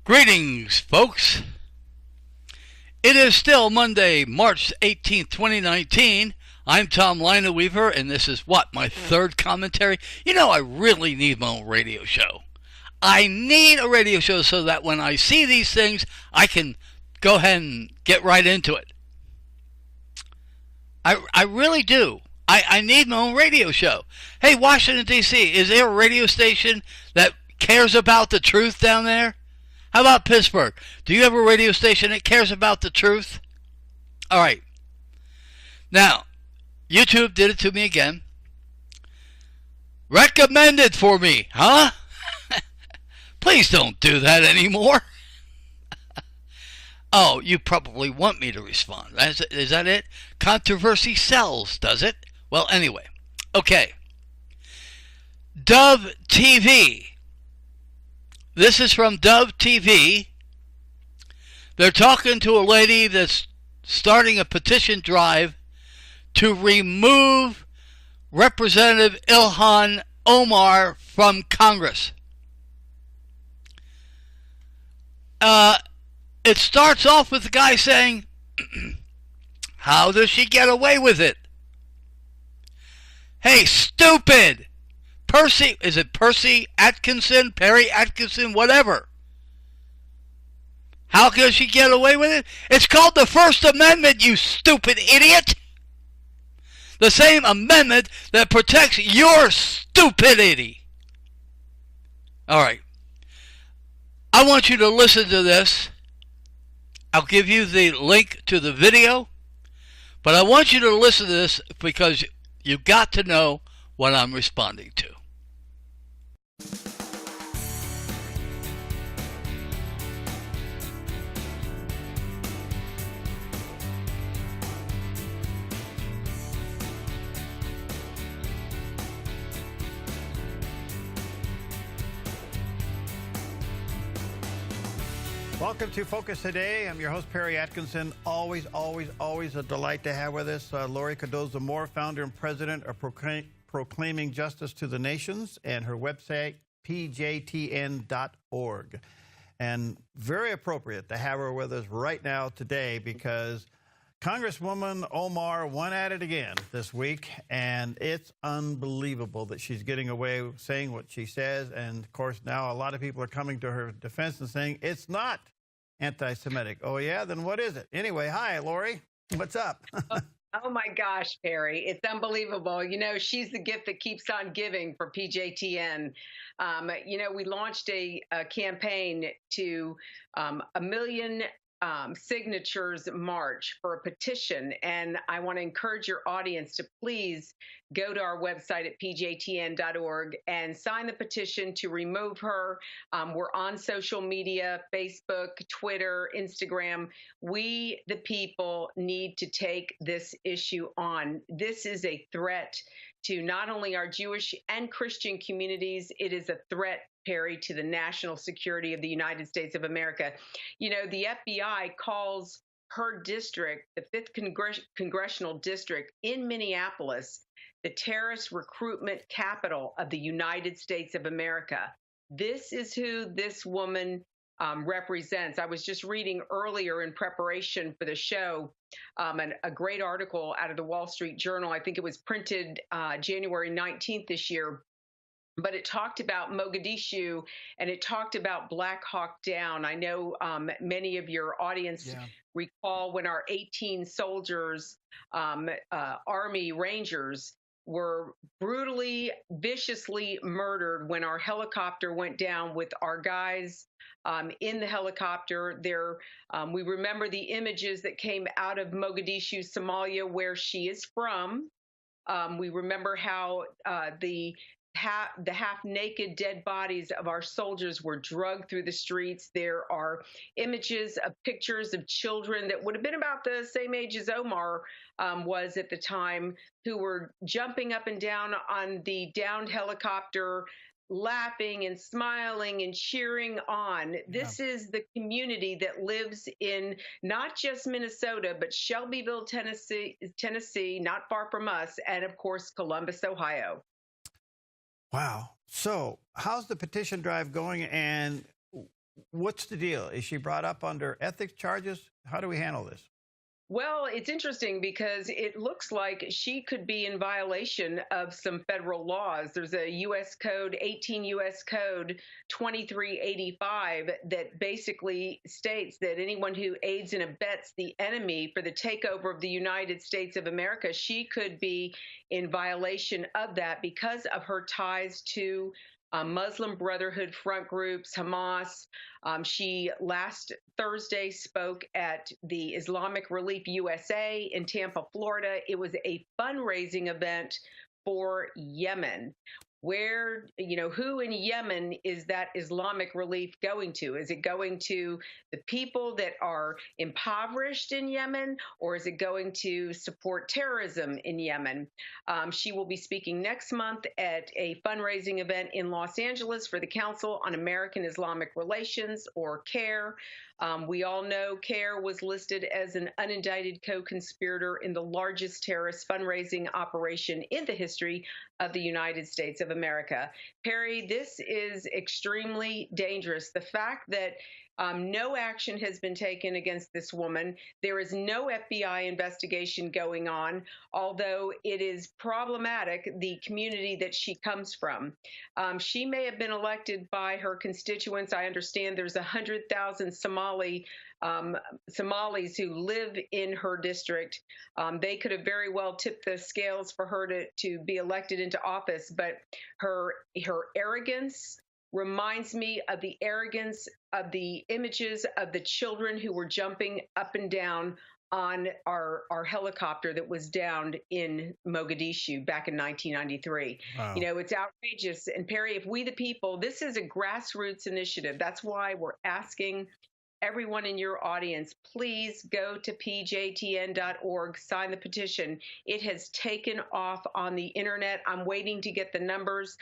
Greetings, folks. It is still Monday, March 18th, 2019. I'm Tom Weaver, and this is my third commentary? I really need my own radio show. I need a radio show so that when I see these things, I can go ahead and get right into it. I really do. I need my own radio show. Hey, Washington, D.C., is there a radio station that cares about the truth down there? How about Pittsburgh? Do you have a radio station that cares about the truth? All right. Now, YouTube did it to me again. Recommended for me, huh? Please don't do that anymore. Oh, you probably want me to respond. Is that it? Controversy sells, does it? Well, anyway. Okay. Dove TV. This is from Dove TV. They're talking to a lady that's starting a petition drive to remove Representative Ilhan Omar from Congress. It starts off with the guy saying, how does she get away with it? Hey, stupid! Percy Atkinson, Perry Atkinson, whatever. How can she get away with it? It's called the First Amendment, you stupid idiot! The same amendment that protects your stupidity. All right. I want you to listen to this. I'll give you the link to the video, but I want you to listen to this because you've got to know what I'm responding to. Welcome to Focus Today. I'm your host, Perry Atkinson. Always a delight to have with us Lori Cardozo-Moore, founder and president of Proclaiming Justice to the Nations, and her website, pjtn.org. And very appropriate to have her with us right now today because Congresswoman Omar went at it again this week, and it's unbelievable that she's getting away with saying what she says. And, of course, now a lot of people are coming to her defense and saying it's not anti-Semitic. Oh, yeah? Then what is it? Anyway, hi, Lori. What's up? Oh, my gosh, Perry. It's unbelievable. She's the gift that keeps on giving for PJTN. We launched a campaign to 1 million signatures march for a petition. And I want to encourage your audience to please go to our website at pjtn.org and sign the petition to remove her. We're on social media, Facebook, Twitter, Instagram. We, the people, need to take this issue on. This is a threat to not only our Jewish and Christian communities, it is a threat, Perry, to the national security of the United States of America. The FBI calls her district, the 5th Congressional District in Minneapolis, the terrorist recruitment capital of the United States of America. This is who this woman represents. I was just reading earlier in preparation for the show a great article out of the Wall Street Journal. I think it was printed January 19th this year. But it talked about Mogadishu and it talked about Black Hawk Down. I know many of your audience recall when our 18 soldiers, Army Rangers, were brutally, viciously murdered when our helicopter went down with our guys in the helicopter. We remember the images that came out of Mogadishu, Somalia, where she is from. We remember how the half-naked dead bodies of our soldiers were dragged through the streets. There are images of pictures of children that would have been about the same age as Omar was at the time, who were jumping up and down on the downed helicopter, laughing and smiling and cheering on. This is the community that lives in not just Minnesota, but Shelbyville, Tennessee, not far from us, and of course, Columbus, Ohio. Wow. So how's the petition drive going, and what's the deal? Is she brought up under ethics charges? How do we handle this? Well, it's interesting because it looks like she could be in violation of some federal laws. There's a U.S. Code, 18 U.S. Code 2385, that basically states that anyone who aids and abets the enemy for the takeover of the United States of America, she could be in violation of that because of her ties to Muslim Brotherhood front groups, Hamas. She last Thursday spoke at the Islamic Relief USA in Tampa, Florida. It was a fundraising event for Yemen. Where, who in Yemen is that Islamic relief going to? Is it going to the people that are impoverished in Yemen, or is it going to support terrorism in Yemen? She will be speaking next month at a fundraising event in Los Angeles for the Council on American Islamic Relations, or CARE. We all know CARE was listed as an unindicted co-conspirator in the largest terrorist fundraising operation in the history of the United States of America. Perry, this is extremely dangerous. The fact that no action has been taken against this woman. There is no FBI investigation going on, although it is problematic, the community that she comes from. She may have been elected by her constituents. I understand there's 100,000 Somalis who live in her district. They could have very well tipped the scales for her to be elected into office, but her arrogance reminds me of the arrogance of the images of the children who were jumping up and down on our helicopter that was downed in Mogadishu back in 1993. Wow. It's outrageous. And Perry, if we the people, this is a grassroots initiative. That's why we're asking everyone in your audience, please go to pjtn.org, sign the petition. It has taken off on the internet. I'm waiting to get the numbers.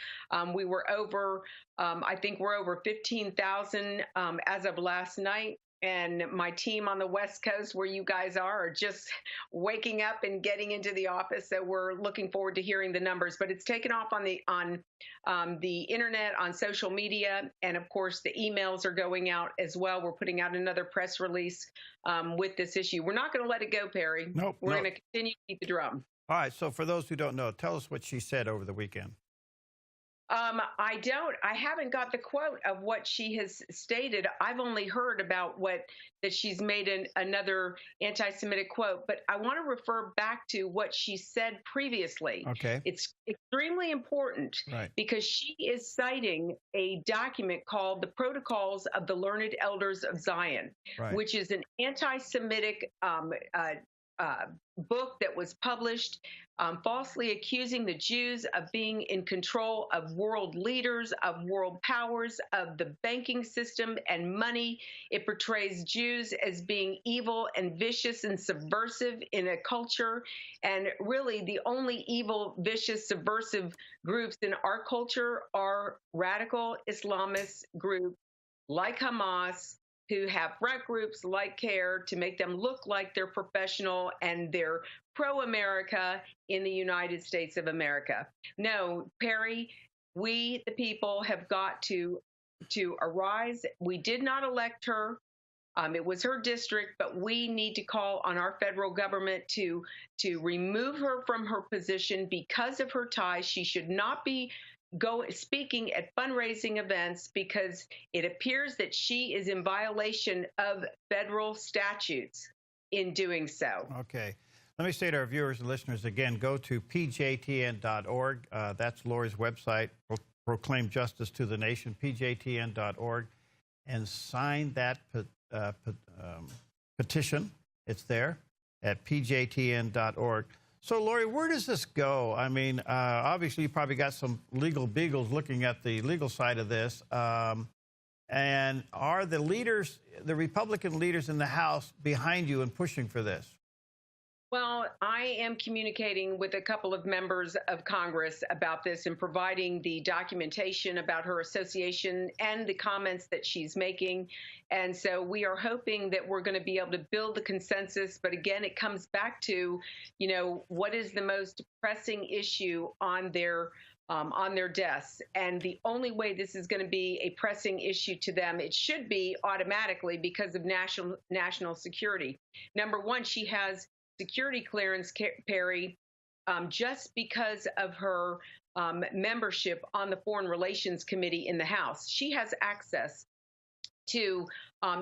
We were over, I think we're over 15,000 as of last night. And my team on the West Coast, where you guys are just waking up and getting into the office. So we're looking forward to hearing the numbers. But it's taken off on the internet, on social media, and of course the emails are going out as well. We're putting out another press release with this issue. We're not going to let it go, Perry. Nope. We're going to continue to beat the drum. All right. So for those who don't know, tell us what she said over the weekend. I haven't got the quote of what she has stated. I've only heard about that she's made another anti-Semitic quote, but I want to refer back to what she said previously. Okay. It's extremely important, right, because she is citing a document called the Protocols of the Learned Elders of Zion, right, which is an anti-Semitic book that was published falsely accusing the Jews of being in control of world leaders, of world powers, of the banking system and money. It portrays Jews as being evil and vicious and subversive in a culture. And really, the only evil, vicious, subversive groups in our culture are radical Islamist groups like Hamas, who have front groups like CARE to make them look like they're professional and they're pro-America in the United States of America. No, Perry, we, the people, have got to arise. We did not elect her. It was her district, but we need to call on our federal government to remove her from her position because of her ties. She should not be speaking at fundraising events because it appears that she is in violation of federal statutes in doing so. Okay. Let me say to our viewers and listeners again, go to pjtn.org. That's Lori's website, Proclaim Justice to the Nation, pjtn.org, and sign that petition. It's there at pjtn.org. So, Lori, where does this go? I mean, obviously, you probably got some legal beagles looking at the legal side of this. And are the leaders, the Republican leaders in the House, behind you and pushing for this? Well, I am communicating with a couple of members of Congress about this and providing the documentation about her association and the comments that she's making. And so we are hoping that we're going to be able to build the consensus. But again, it comes back to, what is the most pressing issue on their on their desks. And the only way this is going to be a pressing issue to them, it should be automatically because of national security. Number one, she has security clearance, Perry, just because of her membership on the Foreign Relations Committee in the House. She has access to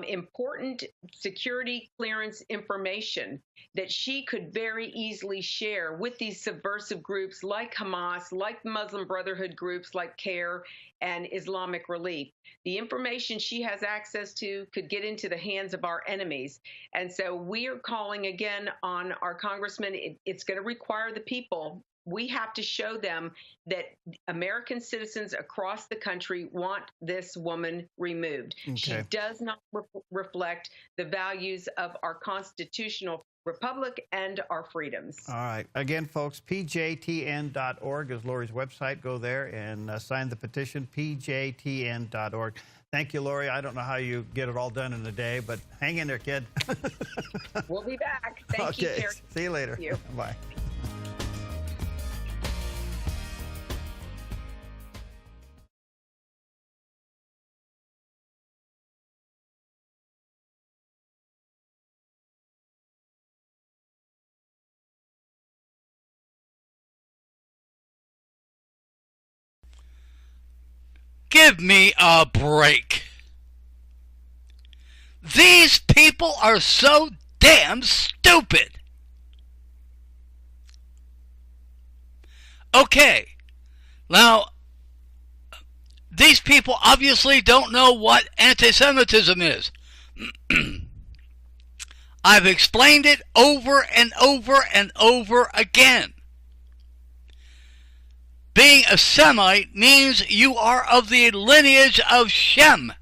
important security clearance information that she could very easily share with these subversive groups like Hamas, like Muslim Brotherhood groups like CARE and Islamic Relief. The information she has access to could get into the hands of our enemies. And so we are calling again on our congressman. It's going to require the people. We have to show them that American citizens across the country want this woman removed. Okay. She does not reflect the values of our constitutional republic and our freedoms. All right. Again, folks, pjtn.org is Lori's website. Go there and sign the petition, pjtn.org. Thank you, Lori. I don't know how you get it all done in a day, but hang in there, kid. We'll be back. Thank you, Terry. See you later. Thank you. Bye. Give me a break. These people are so damn stupid. Okay, now, these people obviously don't know what anti-Semitism is. I've explained it over and over and over again. Being a Semite means you are of the lineage of Shem,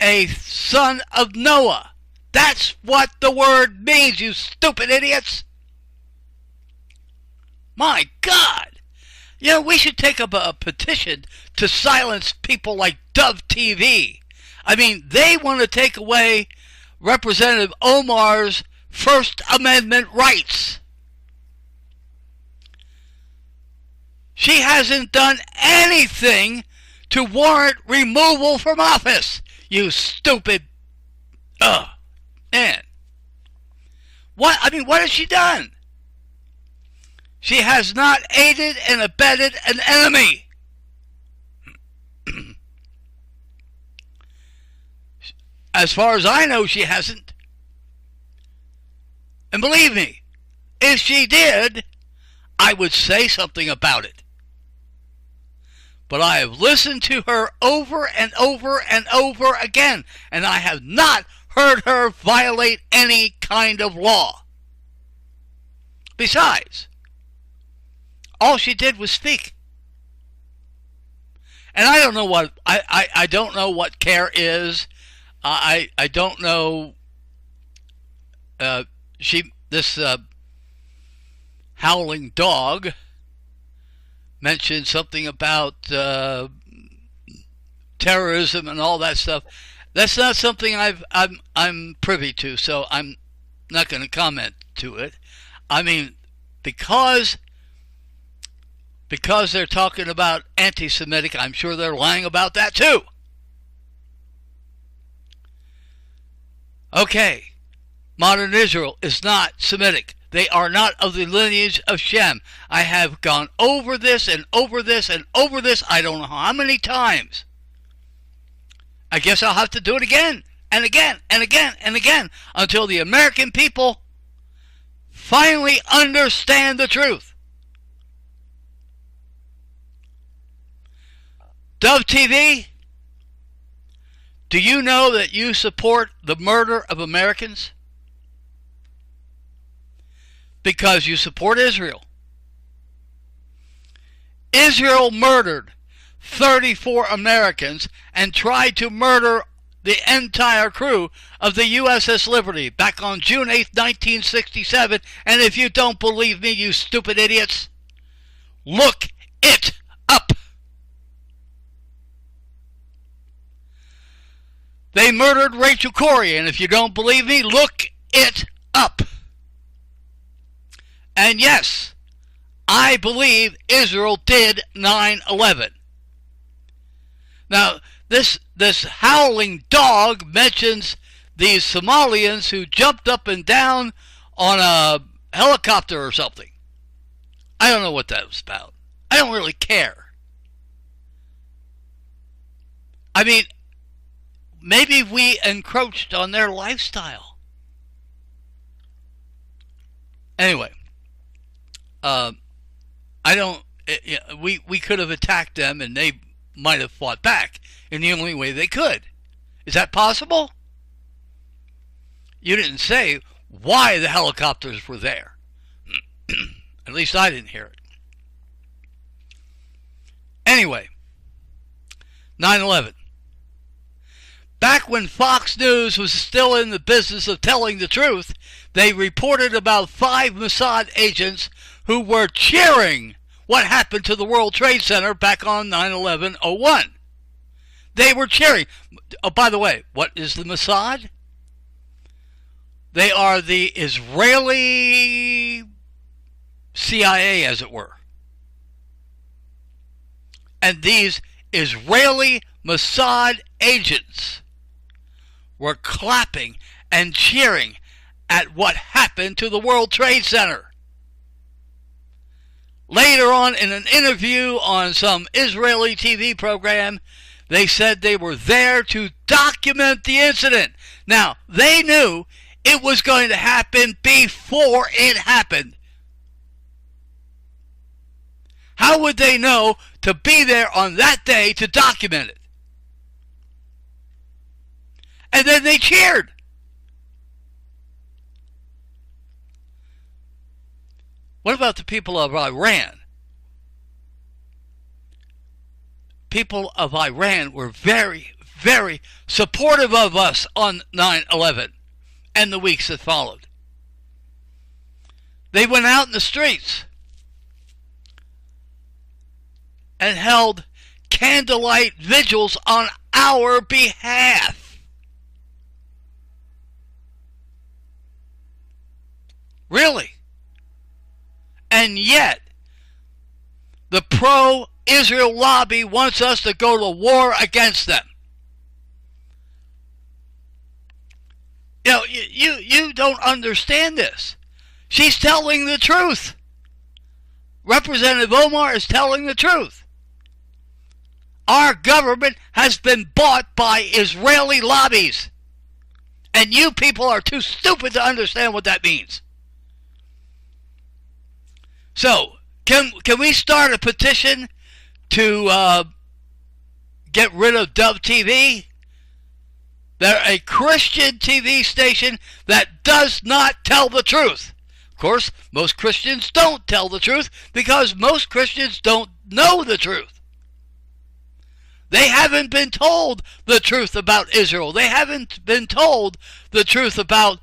a son of Noah. That's what the word means, you stupid idiots. My God. You know, we should take up a petition to silence people like Dove TV. I mean, they want to take away Representative Omar's First Amendment rights. She hasn't done anything to warrant removal from office, you stupid... man. What has she done? She has not aided and abetted an enemy. As far as I know, she hasn't. And believe me, if she did, I would say something about it. But I have listened to her over and over and over again, and I have not heard her violate any kind of law. Besides, all she did was speak. And I don't know what I don't know what CARE is. I don't know. This howling dog mentioned something about terrorism and all that stuff. That's not something I'm privy to, so I'm not going to comment to it. I mean, because they're talking about anti-Semitic, I'm sure they're lying about that too. Okay, modern Israel is not Semitic. They are not of the lineage of Shem. I have gone over this and over this and over this, I don't know how many times. I guess I'll have to do it again and again and again and again until the American people finally understand the truth. Dove TV, do you know that you support the murder of Americans? Because you support Israel. Israel murdered 34 Americans and tried to murder the entire crew of the USS Liberty back on June 8, 1967. And if you don't believe me, you stupid idiots, look it up. They murdered Rachel Corrie, and if you don't believe me, look it up. And yes, I believe Israel did 9/11. Now, this howling dog mentions these Somalians who jumped up and down on a helicopter or something. I don't know what that was about. I don't really care. I mean, maybe we encroached on their lifestyle. Anyway, we could have attacked them and they might have fought back in the only way they could. Is that possible? You didn't say why the helicopters were there. At least I didn't hear it. Anyway, 9/11. Back when Fox News was still in the business of telling the truth, they reported about 5 Mossad agents who were cheering what happened to the World Trade Center back on 9/11/01. They were cheering. Oh, by the way, what is the Mossad? They are the Israeli CIA, as it were. And these Israeli Mossad agents were clapping and cheering at what happened to the World Trade Center. Later on, in an interview on some Israeli TV program, they said they were there to document the incident. Now, they knew it was going to happen before it happened. How would they know to be there on that day to document it? And then they cheered. What about the people of Iran? People of Iran were very, very supportive of us on 9/11 and the weeks that followed. They went out in the streets and held candlelight vigils on our behalf. Really? And yet, the pro-Israel lobby wants us to go to war against them. You know, you don't understand this. She's telling the truth. Representative Omar is telling the truth. Our government has been bought by Israeli lobbies. And you people are too stupid to understand what that means. So, can we start a petition to get rid of Dove TV? They're a Christian TV station that does not tell the truth. Of course, most Christians don't tell the truth because most Christians don't know the truth. They haven't been told the truth about Israel. They haven't been told the truth about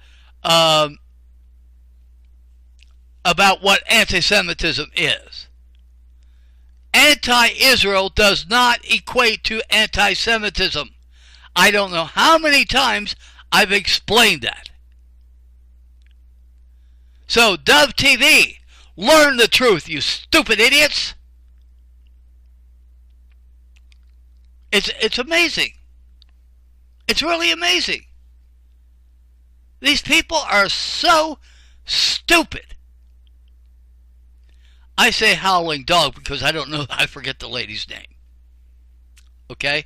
what anti-Semitism is. Anti-Israel does not equate to anti-Semitism. I don't know how many times I've explained that. So, Dove TV, learn the truth, you stupid idiots. It's amazing. It's really amazing. These people are so stupid. I say howling dog because I don't know, I forget the lady's name. Okay?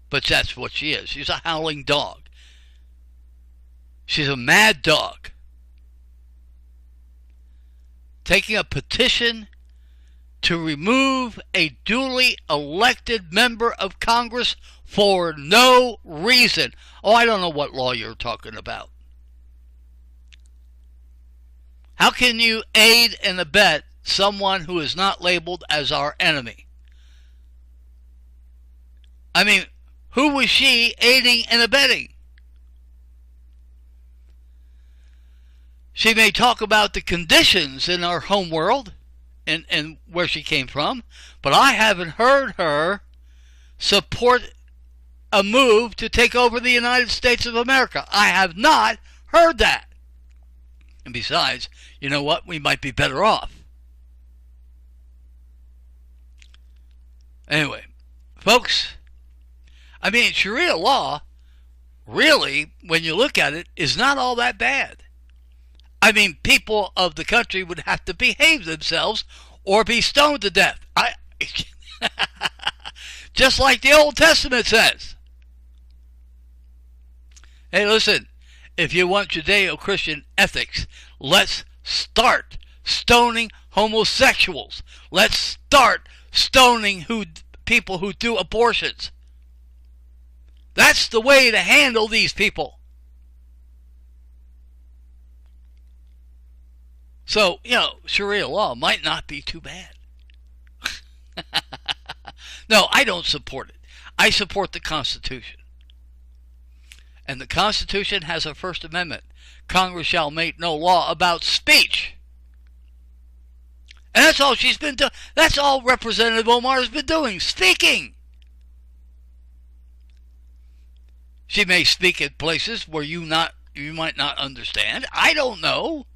But that's what she is. She's a howling dog. She's a mad dog. Taking a petition to remove a duly elected member of Congress for no reason. Oh, I don't know what law you're talking about. How can you aid and abet someone who is not labeled as our enemy? I mean, who was she aiding and abetting? She may talk about the conditions in our home world and where she came from, but I haven't heard her support a move to take over the United States of America. I have not heard that. And besides, you know what? We might be better off. Anyway, folks, I mean, Sharia law, really, when you look at it, is not all that bad. I mean, people of the country would have to behave themselves or be stoned to death. Just like the Old Testament says. Hey, listen, if you want Judeo-Christian ethics, let's start stoning homosexuals. Let's start stoning people who do abortions. That's the way to handle these people. So, Sharia law might not be too bad. No, I don't support it. I support the Constitution. And the Constitution has a First Amendment. Congress shall make no law about speech. And that's all she's been doing. That's all Representative Omar has been doing, speaking. She may speak at places where you might not understand. I don't know.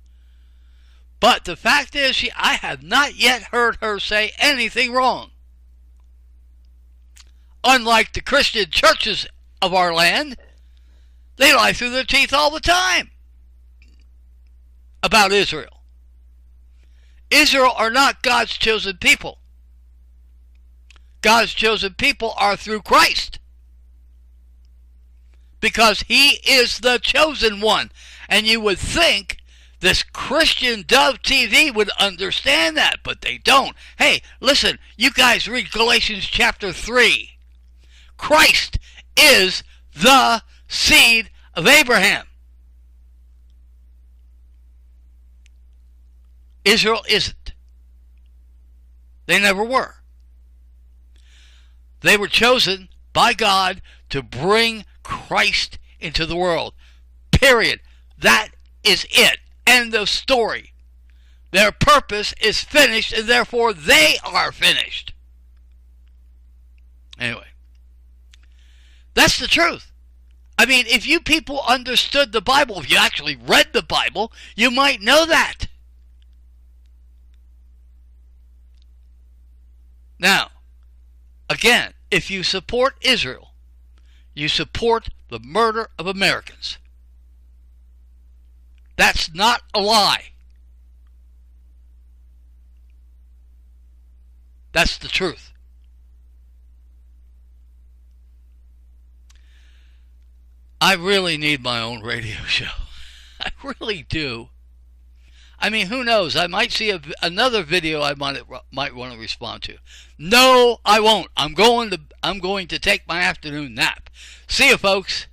But the fact is, I have not yet heard her say anything wrong. Unlike the Christian churches of our land, they lie through their teeth all the time about Israel. Israel are not God's chosen people. God's chosen people are through Christ. Because he is the chosen one. And you would think this Christian Dove TV would understand that, but they don't. Hey, listen, you guys read Galatians chapter 3. Christ is the seed of Abraham. Israel isn't. They never were. They were chosen by God to bring Christ into the world. Period. That is it. End of story. Their purpose is finished, and therefore they are finished. Anyway, that's the truth. I mean, if you people understood the Bible, if you actually read the Bible, you might know that. Now, again, if you support Israel, you support the murder of Americans. That's not a lie. That's the truth. I really need my own radio show. I really do. I mean, who knows? I might see another video I might want to respond to. No, I won't. I'm going to take my afternoon nap. See you, folks.